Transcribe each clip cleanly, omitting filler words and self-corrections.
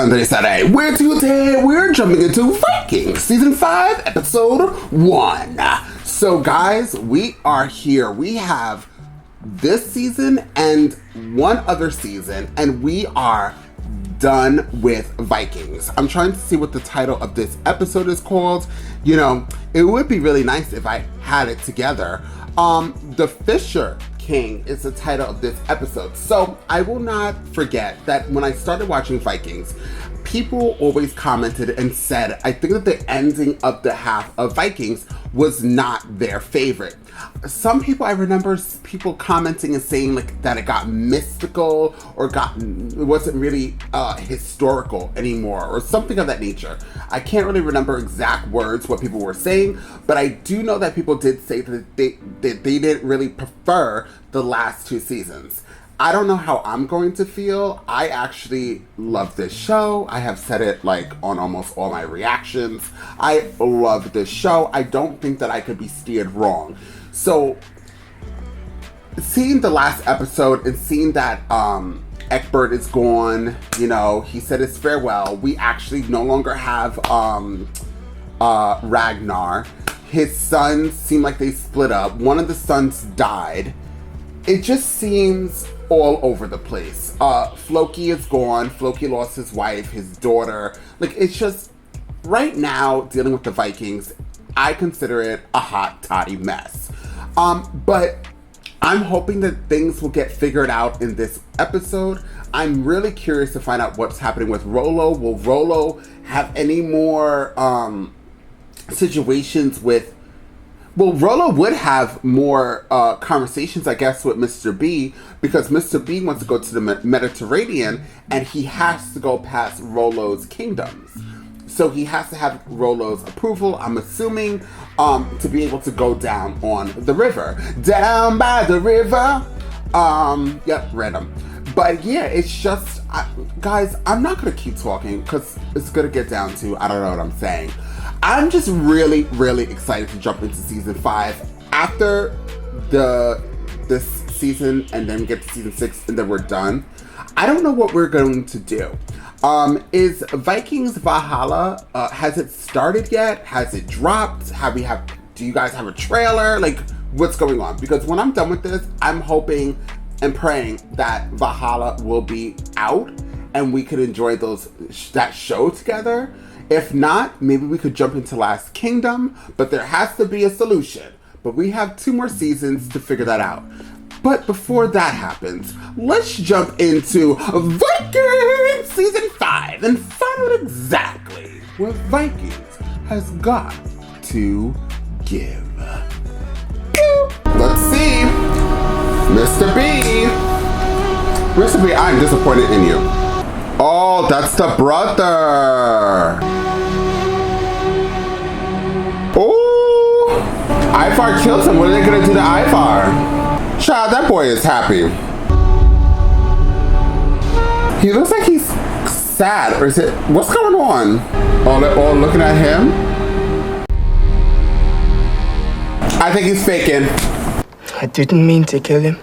Sunday, Saturday. Where today we're jumping into Vikings Season 5, Episode 1. So guys, we are here. We have this season and one other season, and we are done with Vikings. I'm trying to see what the title of this episode is called. You know, it would be really nice if I had it together. The Fisher King is the title of this episode. So I will not forget that when I started watching Vikings, people always commented and said, I think that the ending of the half of Vikings was not their favorite. Some people, I remember people commenting and saying like that it got mystical or it wasn't really historical anymore or something of that nature. I can't really remember exact words, what people were saying, but I do know that people did say that they didn't really prefer the last two seasons. I don't know how I'm going to feel. I actually love this show. I have said it like on almost all my reactions. I love this show. I don't think that I could be steered wrong. So seeing the last episode and seeing that Egbert is gone, you know, he said his farewell. We actually no longer have Ragnar. His sons seem like they split up. One of the sons died. It just seems all over the place. Floki is gone. Floki lost his wife, his daughter. Like, it's just, right now, dealing with the Vikings, I consider it a hot toddy mess. But I'm hoping that things will get figured out in this episode. I'm really curious to find out what's happening with Rollo. Will Rollo have any more situations with... Well, Rollo would have more conversations, I guess, with Mr. B, because Mr. B wants to go to the Mediterranean, and he has to go past Rollo's kingdoms. So he has to have Rollo's approval, I'm assuming, to be able to go down on the river. Down by the river. Yep, random. But yeah, it's just, guys, I'm not going to keep talking, because it's going to get down to, I don't know what I'm saying. I'm just really, really excited to jump into season 5 after this season, and then get to season 6, and then we're done. I don't know what we're going to do. Is Vikings Valhalla, has it started yet? Has it dropped? Do you guys have a trailer? Like, what's going on? Because when I'm done with this, I'm hoping and praying that Valhalla will be out and we could enjoy that show together. If not, maybe we could jump into Last Kingdom, but there has to be a solution. But we have 2 more seasons to figure that out. But before that happens, let's jump into Vikings Season 5 and find out exactly what Vikings has got to give. Let's see. Mr. B. Mr. B, I'm disappointed in you. Oh, that's the brother. Oh, Ivar killed him. What are they gonna do to Ivar? Child, that boy is happy. He looks like he's sad, or is it? What's going on? Oh, they're all looking at him. I think he's faking. I didn't mean to kill him.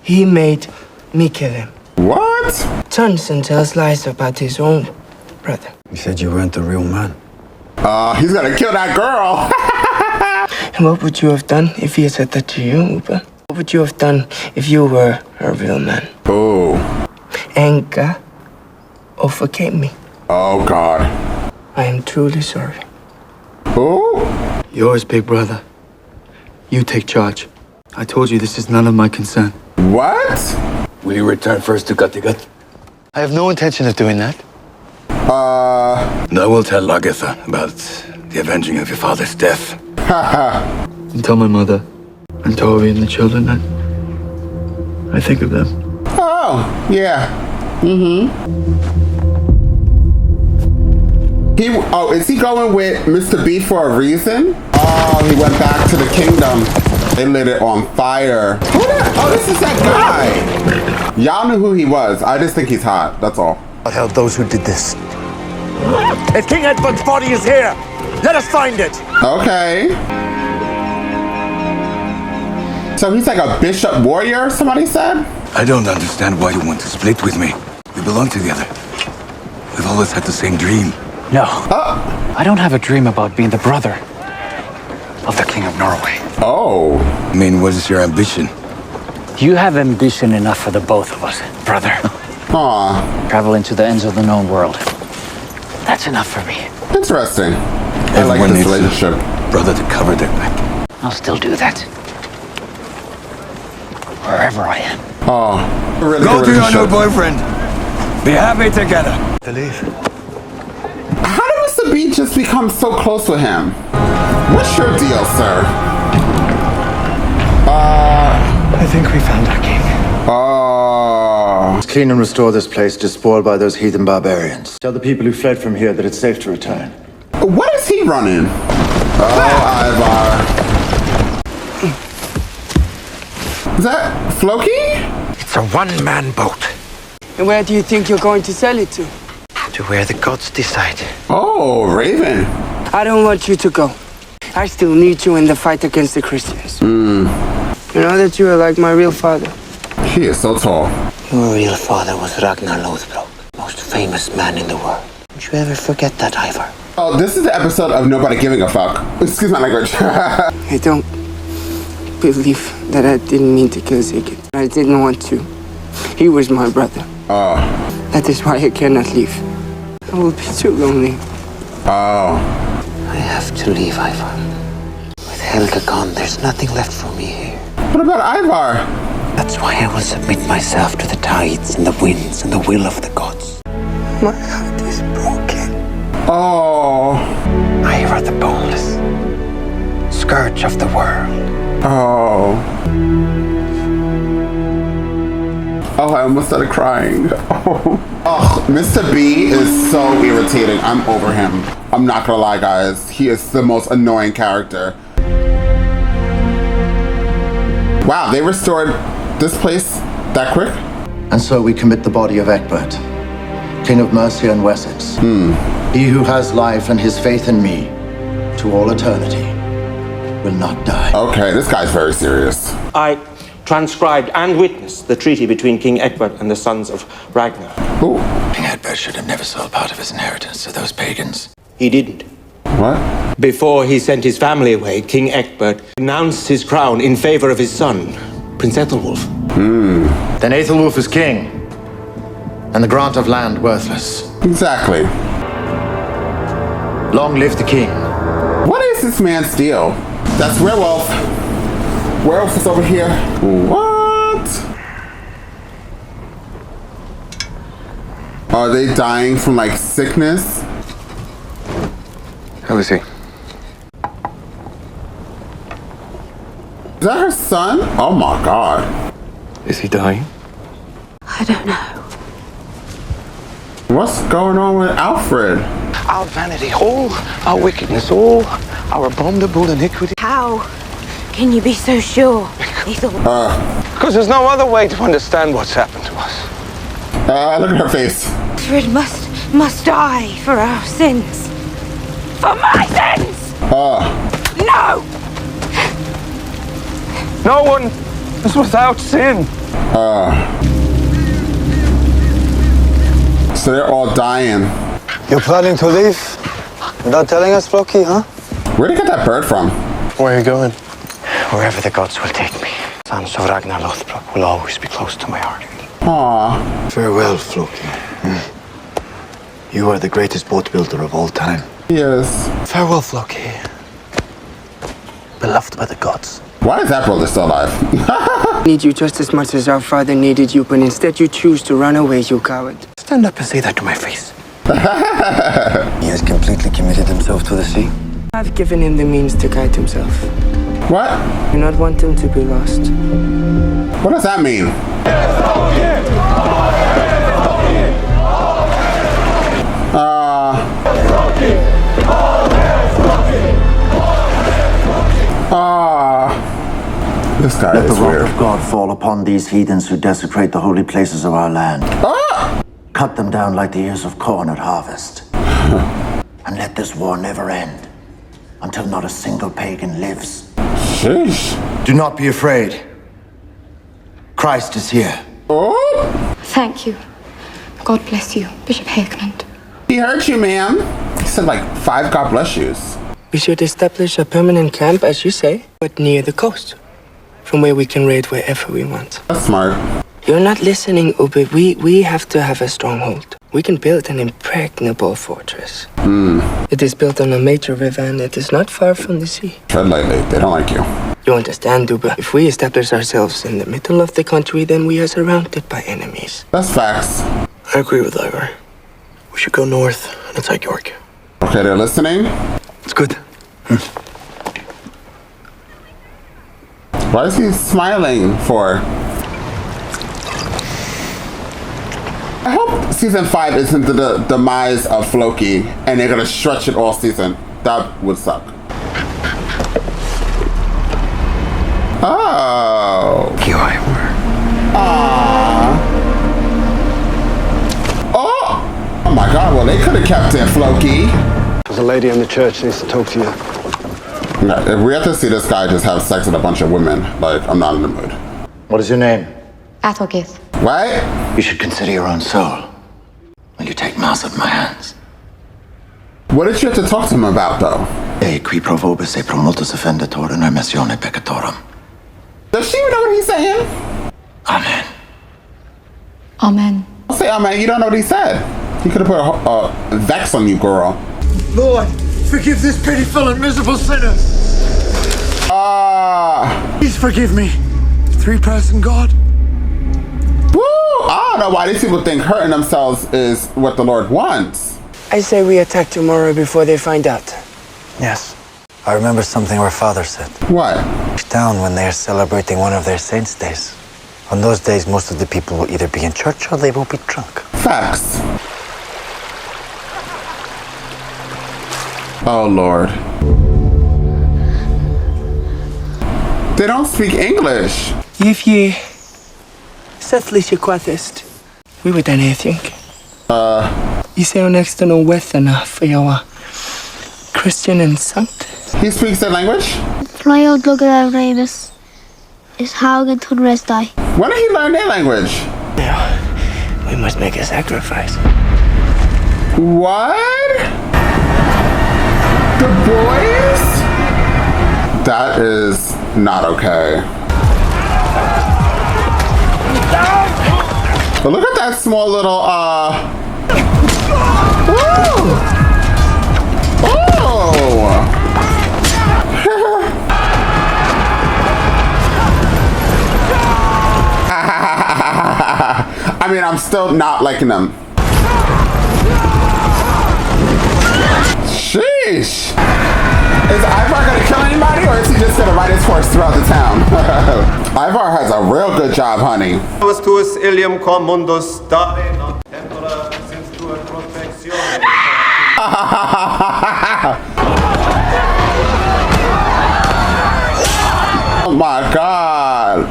He made me kill him. What? Johnson tells lies about his own brother. You said you weren't the real man. He's gonna kill that girl. And what would you have done if he had said that to you, Uber? What would you have done if you were a real man? Oh. Anger overcame me. Oh, God. I am truly sorry. Oh. Yours, big brother. You take charge. I told you this is none of my concern. What? Will you return first to Kattegat? I have no intention of doing that. And I will tell Lagertha about the avenging of your father's death. And tell my mother and Tori and the children that I think of them. Oh, yeah. Is he going with Mr. B for a reason? Oh, he went back to the kingdom. They lit it on fire. Who that? Oh, this is that guy. Y'all knew who he was. I just think he's hot. That's all. I'll help those who did this. If King Edward's body is here, let us find it. Okay. So he's like a bishop warrior, somebody said? I don't understand why you want to split with me. We belong together. We've always had the same dream. No. I don't have a dream about being the brother of the King of Norway. Oh. I mean, what is your ambition? You have ambition enough for the both of us, brother. Aw. Travel into the ends of the known world. That's enough for me. Interesting. I like Everyone this needs relationship. a brother to cover their back. I'll still do that. Wherever I am. Oh. Really Go good to your new relationship. boyfriend. Be happy together. To leave. How did Mr. B just become so close with him? What's your deal, sir? I think we found our king. Oh. Clean and restore this place despoiled by those heathen barbarians. Tell the people who fled from here that it's safe to return. What is he running? Oh, Ivar. Is that Floki? It's a one-man boat. And where do you think you're going to sell it to? To where the gods decide. Oh, Raven. I don't want you to go. I still need you in the fight against the Christians. You know that you are like my real father. He is so tall. Your real father was Ragnar Lothbrok, most famous man in the world. Don't you ever forget that, Ivar? Oh, this is the episode of Nobody Giving a Fuck. Excuse my language. I don't believe that I didn't mean to kill Sigurd. I didn't want to. He was my brother. Oh. That is why I cannot leave. I will be too lonely. Oh. I have to leave, Ivar. With Helga gone, there's nothing left for me here. What about Ivar? That's why I will submit myself to the tides and the winds and the will of the gods. My heart is broken. Oh. Ivar the Boneless, scourge of the world. Oh. Oh, I almost started crying. Oh, Mr. B is so irritating. I'm over him. I'm not gonna lie, guys. He is the most annoying character. Wow, they restored this place that quick? And so we commit the body of Egbert, King of Mercia and Wessex. He who has life and his faith in me, to all eternity, will not die. Okay, this guy's very serious. I transcribed and witnessed the treaty between King Egbert and the sons of Ragnar. Ooh. King Egbert should have never sold part of his inheritance to those pagans. He didn't. What? Before he sent his family away, King Egbert renounced his crown in favor of his son, Prince Aethelwulf. Then Aethelwulf is king, and the grant of land worthless. Exactly. Long live the king. What is this man's deal? That's werewolf. Werewolf is over here. What? Are they dying from like sickness? How is he? Is that her son? Oh my god. Is he dying? I don't know. What's going on with Alfred? Our vanity, all our wickedness, all our abominable iniquity. How can you be so sure? Because there's no other way to understand what's happened to us. Look at her face. Alfred must die for our sins. For my sins! No! No one is without sin. So they're all dying. You're planning to leave without telling us, Floki, huh? Where'd you get that bird from? Where are you going? Wherever the gods will take me, sons of Ragnar Lothbrok will always be close to my heart. Aww. Farewell, Floki. You are the greatest boat builder of all time. Yes. Farewell, Floki. Beloved by the gods. Why is that brother still alive? I need you just as much as our father needed you, but instead you choose to run away, you coward. Stand up and say that to my face. He has completely committed himself to the sea. I've given him the means to guide himself. What? I do not want him to be lost. What does that mean? This guy Let is the wrath weird. of God fall upon these heathens who desecrate the holy places of our land. Cut them down like the ears of corn at harvest. And let this war never end until not a single pagan lives. Sheesh. Do not be afraid. Christ is here. Oh, Thank you. God bless you, Bishop Heahmund. he He heard you, ma'am. He said like 5 God bless yous. We should establish a permanent camp, as you say, but near the coast, from where we can raid wherever we want. That's smart. You're not listening, Ube. We have to have a stronghold. We can build an impregnable fortress. It is built on a major river and it is not far from the sea. Tread lightly. They don't like you. You understand, Ube? If we establish ourselves in the middle of the country, then we are surrounded by enemies. That's facts. I agree with Ivar. We should go north and attack York. Okay, they're listening. It's good. Why is he smiling for? I hope season 5 isn't the demise of Floki and they're gonna stretch it all season. That would suck. Oh. Oh my god, well they could have kept it, Floki. There's a lady in the church needs to talk to you. No, if we have to see this guy just have sex with a bunch of women, like, I'm not in the mood. What is your name? Aethelwulf. What? You should consider your own soul when you take mass at my hands. What did you have to talk to him about, though? E qui provo se pro multus offendator in missione peccatorum. Does she even know what he's saying? Amen. Amen. I'll say amen. You don't know what he said. He could have put a vex on you, girl. Lord, forgive this pitiful and miserable sinner. Please forgive me. 3-person God. Woo! I don't know why these people think hurting themselves is what the Lord wants. I say we attack tomorrow before they find out. Yes. I remember something our father said. What? Down when they are celebrating one of their saints' days. On those days, most of the people will either be in church or they will be drunk. Facts. Oh, Lord. They don't speak English. If ye settlische quathist, we would then think. You say next to no wethana for your Christian and Sankt. He speaks their language? Flyout Lugger Ravis is Haugen to rest die. When did he learn their language? Now, we must make a sacrifice. What? The boys? That is not okay. But look at that small little, Woo! Oh! I mean, I'm still not liking them. Sheesh! Is Ivar gonna kill anybody, or is he just gonna ride his horse throughout the town? Ivar has a real good job, honey. Oh my God!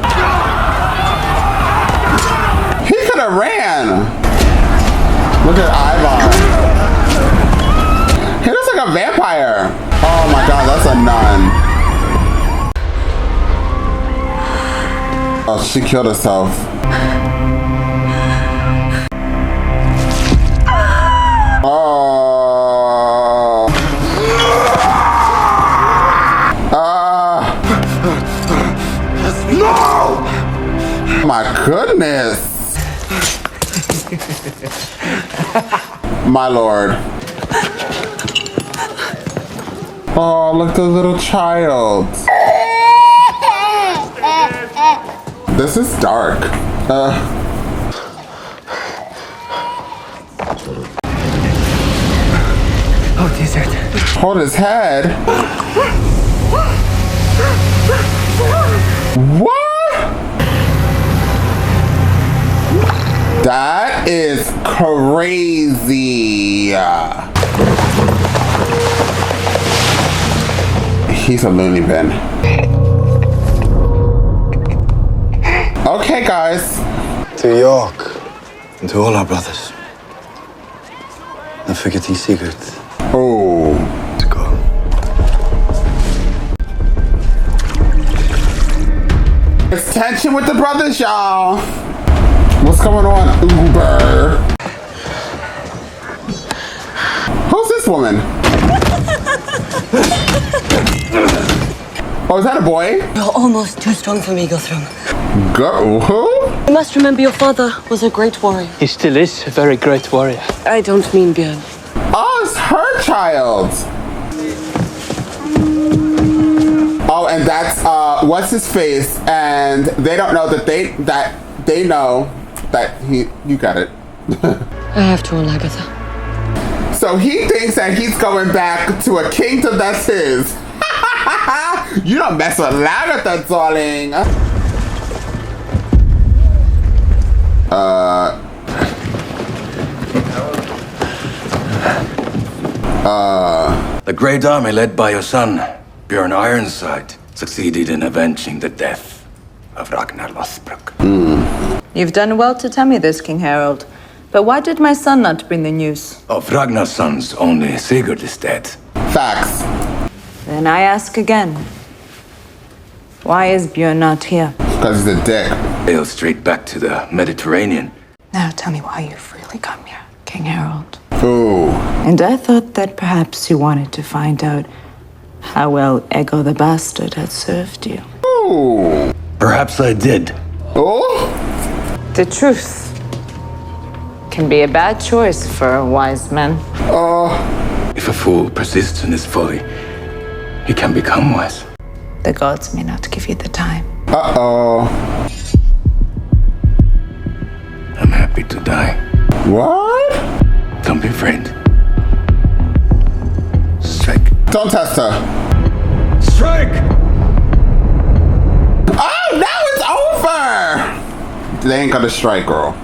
He could have ran. Look at Ivar. He looks like a vampire. Oh my God, that's a nun. Oh, she killed herself. Oh. No! My goodness. My Lord. Oh, look, the little child. This is dark. Oh, desert. Hold his head. What? That is crazy. He's a loony bin. Okay, guys. To York. And to all our brothers. Don't forget these secrets. Oh. To go. There's tension with the brothers, y'all. What's going on, Uber? this woman? Oh, is that a boy? You're almost too strong for me, Guthrum. Who? You must remember your father was a great warrior. He still is a very great warrior. I don't mean Björn. Oh, it's her child. Oh, and that's what's his face, and they don't know that they know that you got it. I have to on Agatha. So he thinks that he's going back to a kingdom that's his. You don't mess with Lagatha, darling. The great army led by your son, Bjorn Ironside, succeeded in avenging the death of Ragnar Lothbrok. You've done well to tell me this, King Harold. But why did my son not bring the news? Of Ragnar's sons, only Sigurd is dead. Facts. Then I ask again. Why is Björn not here? Because he's a dick. Sailed straight back to the Mediterranean. Now tell me why you've really come here, King Harold. Ooh. And I thought that perhaps you wanted to find out how well Ego the Bastard had served you. Ooh. Perhaps I did. Oh? The truth can be a bad choice for a wise man. If a fool persists in his folly, he can become wise. The gods may not give you the time. Uh-oh. I'm happy to die. What? Don't be afraid. Strike. Don't test her. Strike! Oh, now it's over! They ain't gonna strike, girl.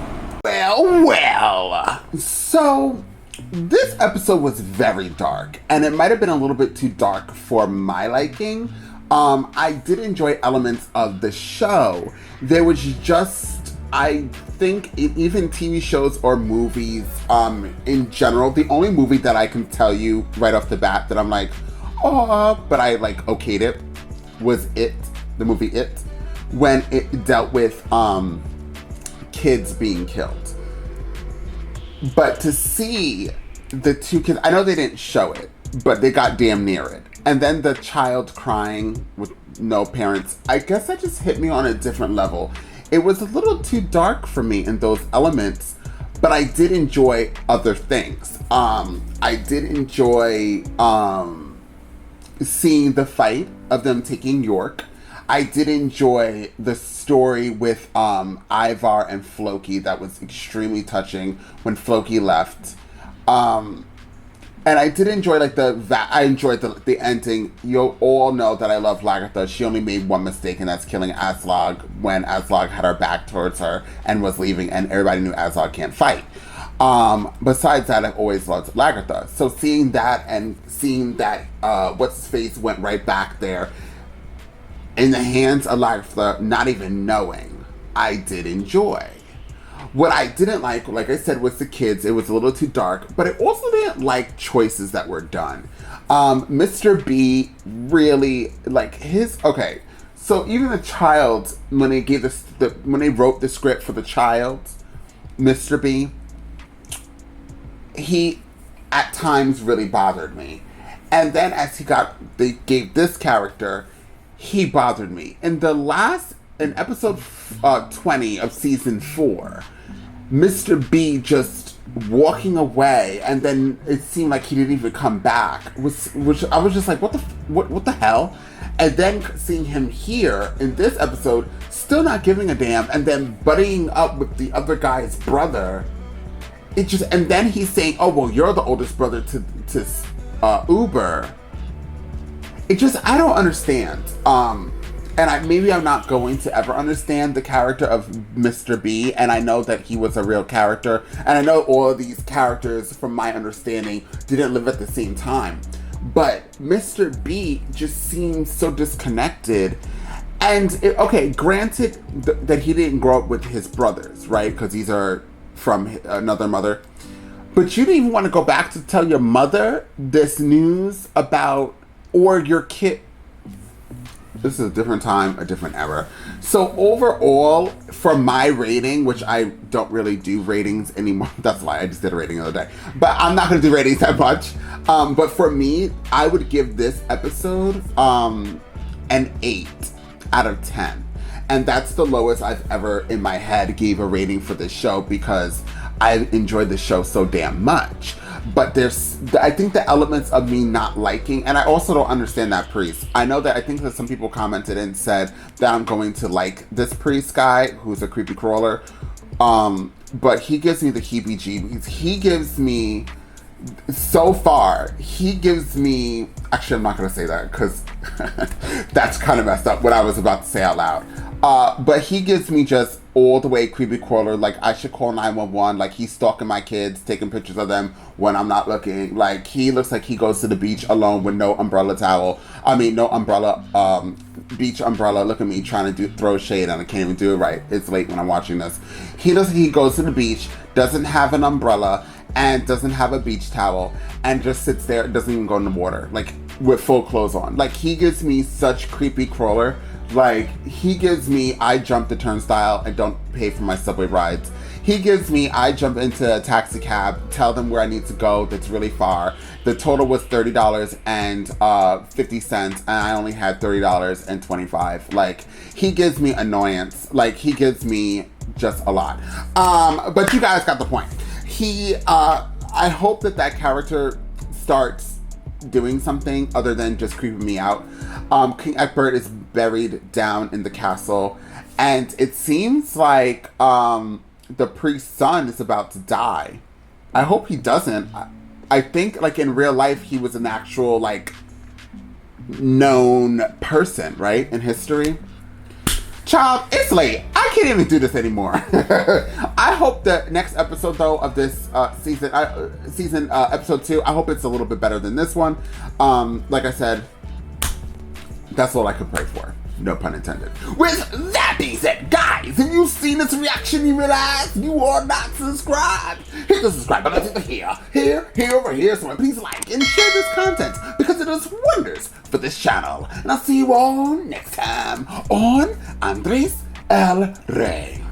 Well. So, this episode was very dark, and it might have been a little bit too dark for my liking. I did enjoy elements of the show. There was just, I think, even TV shows or movies, in general, the only movie that I can tell you right off the bat that I'm like, oh, but I like okayed it, was It, the movie It, when it dealt with kids being killed. But to see the two kids, I know they didn't show it, but they got damn near it. And then the child crying with no parents, I guess that just hit me on a different level. It was a little too dark for me in those elements, but I did enjoy other things. I did enjoy seeing the fight of them taking York. I did enjoy the story with Ivar and Floki. That was extremely touching when Floki left. And I did enjoy I enjoyed the ending. You all know that I love Lagatha. She only made one mistake, and that's killing Aslog when Aslog had her back towards her and was leaving, and everybody knew Aslog can't fight. Besides that, I've always loved Lagatha. So seeing that and seeing that what's-his-face went right back there in the hands of Lagatha, not even knowing, I did enjoy. What I didn't like I said, was the kids. It was a little too dark, but I also didn't like choices that were done. Mr. B really, okay, so even the child, when they gave when they wrote the script for the child, Mr. B, he at times really bothered me. And then as they gave this character, he bothered me. In episode 20 of season 4, Mr. B just walking away, and then it seemed like he didn't even come back. Which I was just like, what the hell? And then seeing him here in this episode, still not giving a damn, and then buddying up with the other guy's brother. And then he's saying, "Oh well, you're the oldest brother to Uber." I don't understand. And maybe I'm not going to ever understand the character of Mr. B, and I know that he was a real character, and I know all of these characters, from my understanding, didn't live at the same time. But Mr. B just seems so disconnected. And, granted that he didn't grow up with his brothers, right? Because these are from another mother. But you didn't even want to go back to tell your mother this news about, or your kid. This is a different time, a different era. So overall, for my rating, which I don't really do ratings anymore. That's why I just did a rating the other day. But I'm not going to do ratings that much. But for me, I would give this episode an 8 out of 10. And that's the lowest I've ever in my head gave a rating for this show because I enjoyed the show so damn much. But I think the elements of me not liking, and I also don't understand that priest. I know that I think that some people commented and said that I'm going to like this priest guy who's a creepy crawler. But he gives me the heebie-jeebies. He gives me, so far, actually I'm not going to say that because that's kind of messed up what I was about to say out loud. But he gives me just all the way creepy crawler, like I should call 911, like he's stalking my kids, taking pictures of them when I'm not looking. Like he looks like he goes to the beach alone with no umbrella, beach umbrella. Look at me trying to throw shade and I can't even do it right. It's late when I'm watching this. He looks like he goes to the beach, doesn't have an umbrella and doesn't have a beach towel and just sits there, doesn't even go in the water, like with full clothes on. Like he gives me such creepy crawler. Like, he gives me, I jump the turnstile and don't pay for my subway rides. He gives me, I jump into a taxi cab, tell them where I need to go that's really far. The total was $30 and 50 cents, and I only had $30 and 25. Like, he gives me annoyance. Like, he gives me just a lot. But you guys got the point. I hope that character starts doing something other than just creeping me out. King Egbert is buried down in the castle, and it seems like the priest's son is about to die. I hope he doesn't. I think like in real life he was an actual like known person, right, in history. Child, it's late. I can't even do this anymore. I hope the next episode, though, of this season, episode 2, I hope it's a little bit better than this one. Like I said, that's all I could pray for. No pun intended. With that being said, guys, if you've seen this reaction, you realize you are not subscribed. Hit the subscribe button over here, over here. So please like and share this content because it does wonders for this channel. And I'll see you all next time on Andres El Rey.